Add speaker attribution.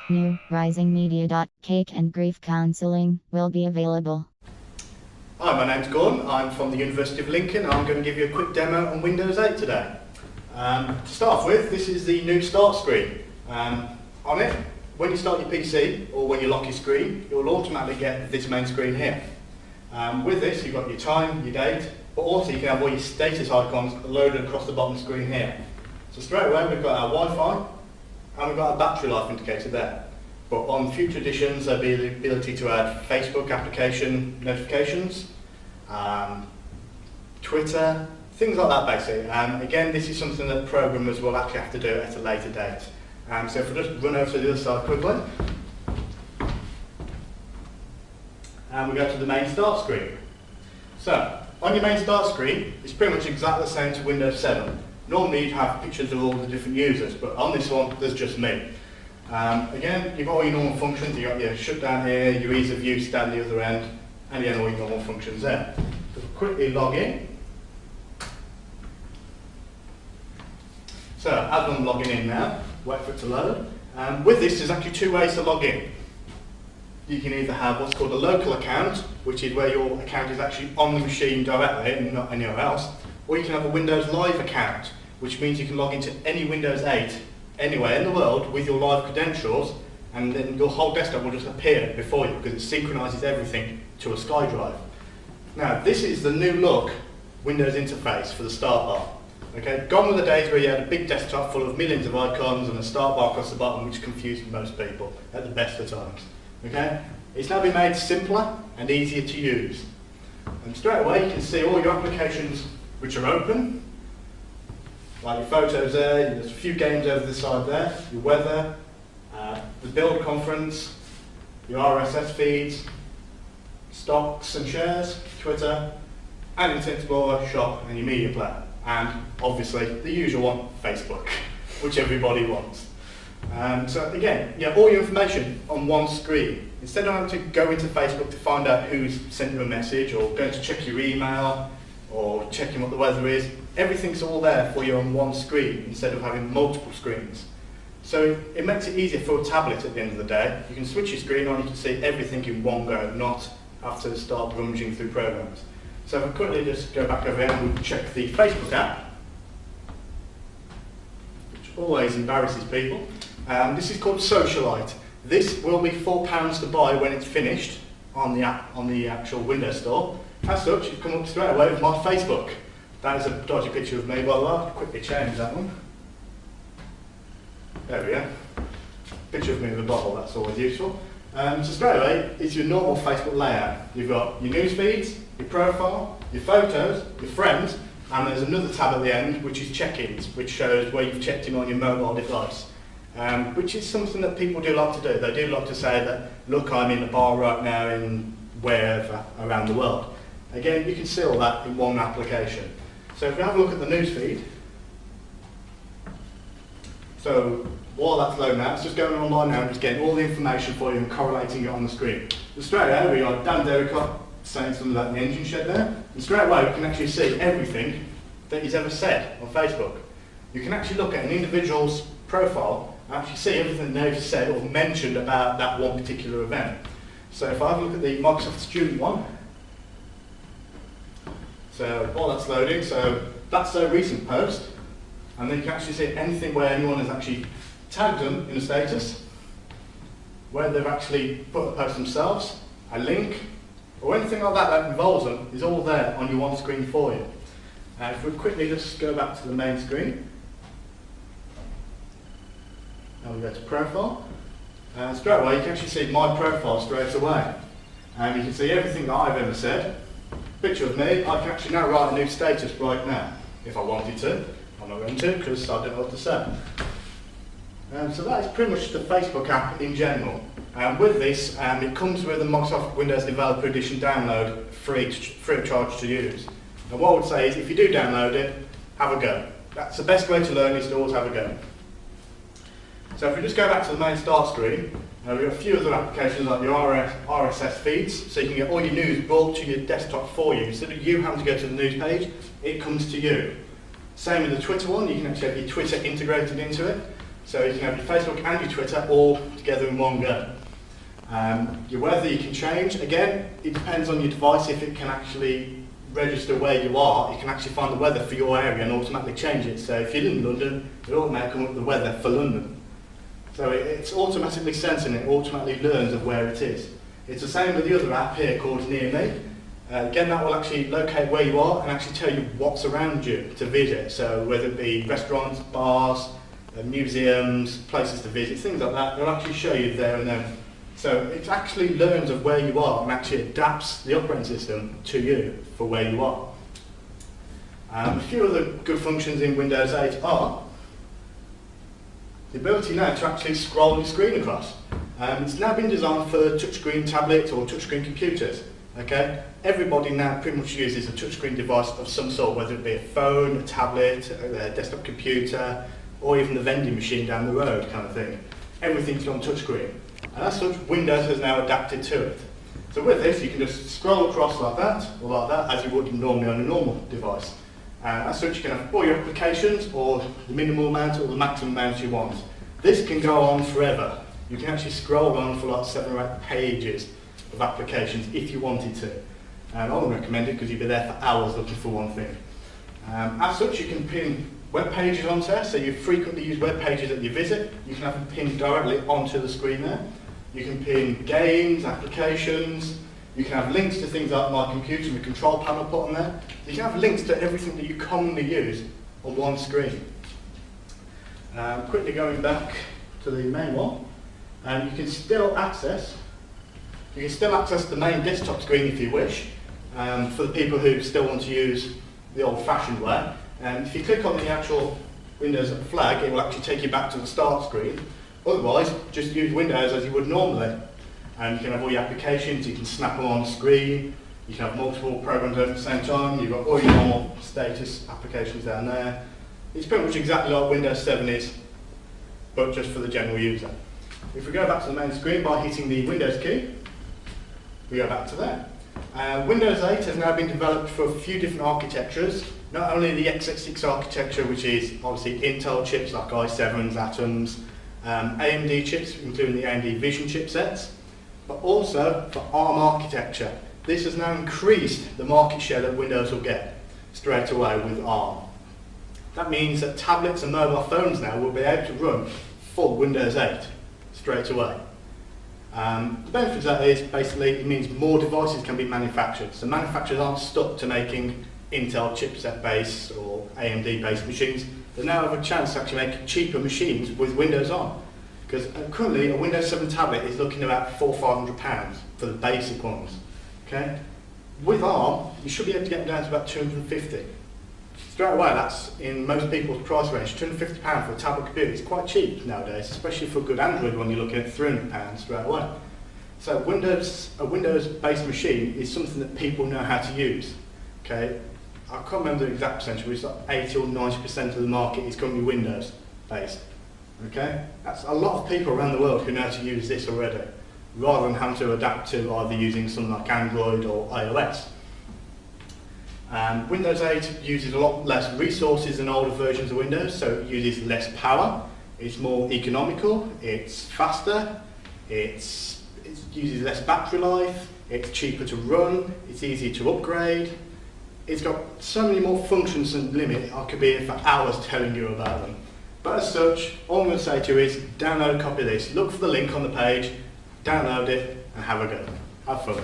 Speaker 1: New Rising Media. Cake and grief counseling will be available.
Speaker 2: Hi, my name's Gordon. I'm from the University of Lincoln. I'm going to give you a quick demo on Windows 8 today. To start off with, this is the new start screen. On it, when you start your PC or when you lock your screen, you'll automatically get this main screen here. With this, you've got your time, your date, but also you can have all your status icons loaded across the bottom screen here. So straight away, we've got our Wi-Fi and we've got a battery life indicator there. But on future editions, there'll be the ability to add Facebook application notifications, Twitter, things like that basically. Again, this is something that programmers will actually have to do at a later date. So if we just run over to the other side quickly, and we go to the main start screen. So, on your main start screen, it's pretty much exactly the same to Windows 7. Normally you'd have pictures of all the different users, but on this one, there's just me. Again, you've got all your normal functions. You've got your shutdown here, your ease of use down the other end, and again, all your normal functions there. So we'll quickly log in. So, as I'm logging in now, wait for it to load. With this, there's actually two ways to log in. You can either have what's called a local account, which is where your account is actually on the machine directly and not anywhere else, or you can have a Windows Live account, which means you can log into any Windows 8 anywhere in the world with your live credentials, and then your whole desktop will just appear before you because it synchronises everything to a SkyDrive. Now, this is the new look Windows interface for the start bar. Okay, gone were the days where you had a big desktop full of millions of icons and a start bar across the bottom, which confused most people at the best of times. Okay, it's now been made simpler and easier to use. And straight away you can see all your applications which are open, like your photos there, there's a few games over the side there, your weather, the build conference, your RSS feeds, stocks and shares, Twitter, and Internet Explorer, Shop, and your media player. And obviously the usual one, Facebook, which everybody wants. So again, you have all your information on one screen. Instead of having to go into Facebook to find out who's sent you a message, or going to check your email, or checking what the weather is, everything's all there for you on one screen instead of having multiple screens. So it makes it easier for a tablet at the end of the day. You can switch your screen on, you can see everything in one go, not have to start rummaging through programs. So if I quickly just go back over here and we'll check the Facebook app, which always embarrasses people. This is called Socialite. This will be £4 to buy when it's finished on the app, on the actual Windows Store. As such, you've come up straight away with my Facebook. That is a dodgy picture of me, by the way. I'll quickly change that one. There we go. Picture of me with a bottle, that's always useful. So straight away, it's your normal Facebook layout. You've got your news feeds, your profile, your photos, your friends, and there's another tab at the end which is check-ins, which shows where you've checked in on your mobile device. Which is something that people do like to do. They do like to say that, look, I'm in a bar right now in wherever around the world. Again, you can see all that in one application. So if we have a look at the news feed, so while that's loading out, it's just going online now and just getting all the information for you and correlating it on the screen. So straight away we got Dan Derricott saying something about the engine shed there, and straight away we can actually see everything that he's ever said on Facebook. You can actually look at an individual's profile and actually see everything they've said or mentioned about that one particular event. So if I have a look at the Microsoft Student one, so while that's loading, so that's their recent post, and then you can actually see anything where anyone has actually tagged them in a status, where they've actually put a post themselves, a link, or anything like that that involves them is all there on your one screen for you. If we quickly just go back to the main screen, and we go to profile, and straight away you can actually see my profile straight away. And you can see everything that I've ever said. Picture of me, I can actually now write a new status right now, if I wanted to. I'm not going to, because I don't know what to say. So that is pretty much the Facebook app in general. With this, it comes with a Microsoft Windows Developer Edition download free of charge to use. And what I would say is, if you do download it, have a go. That's the best way to learn, is to always have a go. So if we just go back to the main start screen, we've got a few other applications like your RSS feeds, so you can get all your news brought to your desktop for you. Instead of you having to go to the news page, it comes to you. Same with the Twitter one, you can actually have your Twitter integrated into it. So you can have your Facebook and your Twitter all together in one go. Your weather you can change. Again, it depends on your device if it can actually register where you are. It can actually find the weather for your area and automatically change it. So if you're in London, it will automatically come up with the weather for London. So it's automatically sensing, it automatically learns of where it is. It's the same with the other app here called Near Me. Again, that will actually locate where you are and actually tell you what's around you to visit. So whether it be restaurants, bars, museums, places to visit, things like that, it'll actually show you there and then. So it actually learns of where you are and actually adapts the operating system to you for where you are. A few other good functions in Windows 8 are the ability now to actually scroll your screen across. It's now been designed for touchscreen tablets or touchscreen computers. Okay? Everybody now pretty much uses a touchscreen device of some sort, whether it be a phone, a tablet, a desktop computer, or even the vending machine down the road kind of thing. Everything's on touchscreen. And as such, Windows has now adapted to it. So with this, you can just scroll across like that, or like that, as you would normally on a normal device. As such, you can have all your applications, or the minimal amount, or the maximum amount you want. This can go on forever. You can actually scroll on for like 7 or 8 pages of applications if you wanted to. I wouldn't recommend it because you'd be there for hours looking for one thing. As such, you can pin web pages onto there, so you frequently use web pages that you visit. You can have them pinned directly onto the screen there. You can pin games, applications. You can have links to things like My Computer and the control panel put on there. You can have links to everything that you commonly use on one screen. Quickly going back to the main one, you can still access the main desktop screen if you wish, for the people who still want to use the old-fashioned way. If you click on the actual Windows flag, it will actually take you back to the start screen. Otherwise, just use Windows as you would normally. You can have all your applications, you can snap them on the screen, you can have multiple programs at the same time, you've got all your normal status applications down there. It's pretty much exactly like Windows 7 is, but just for the general user. If we go back to the main screen by hitting the Windows key, we go back to there. Windows 8 has now been developed for a few different architectures, not only the x86 architecture, which is obviously Intel chips like i7s, Atoms, AMD chips, including the AMD Vision chipsets, but also for ARM architecture. This has now increased the market share that Windows will get straight away with ARM. That means that tablets and mobile phones now will be able to run full Windows 8 straight away. The benefit of that is basically it means more devices can be manufactured. So manufacturers aren't stuck to making Intel chipset based or AMD based machines. They now have a chance to actually make cheaper machines with Windows on. Because currently a Windows 7 tablet is looking at about £400 or £500 for the basic ones. Okay? With ARM, you should be able to get them down to about £250. Straight away, that's in most people's price range. £250 for a tablet computer is quite cheap nowadays, especially for a good Android one, you're looking at £300 straight away. So a Windows-based machine is something that people know how to use. Okay? I can't remember the exact percentage, but it's like 80 or 90% of the market is currently Windows-based. Okay? That's a lot of people around the world who know how to use this already, rather than having to adapt to either using something like Android or iOS. Windows 8 uses a lot less resources than older versions of Windows, so it uses less power, it's more economical, it's faster, it uses less battery life, it's cheaper to run, it's easier to upgrade. It's got so many more functions and limit, I could be here for hours telling you about them. But as such, all I'm going to say to you is download a copy of this, look for the link on the page, download it and have a go. Have fun.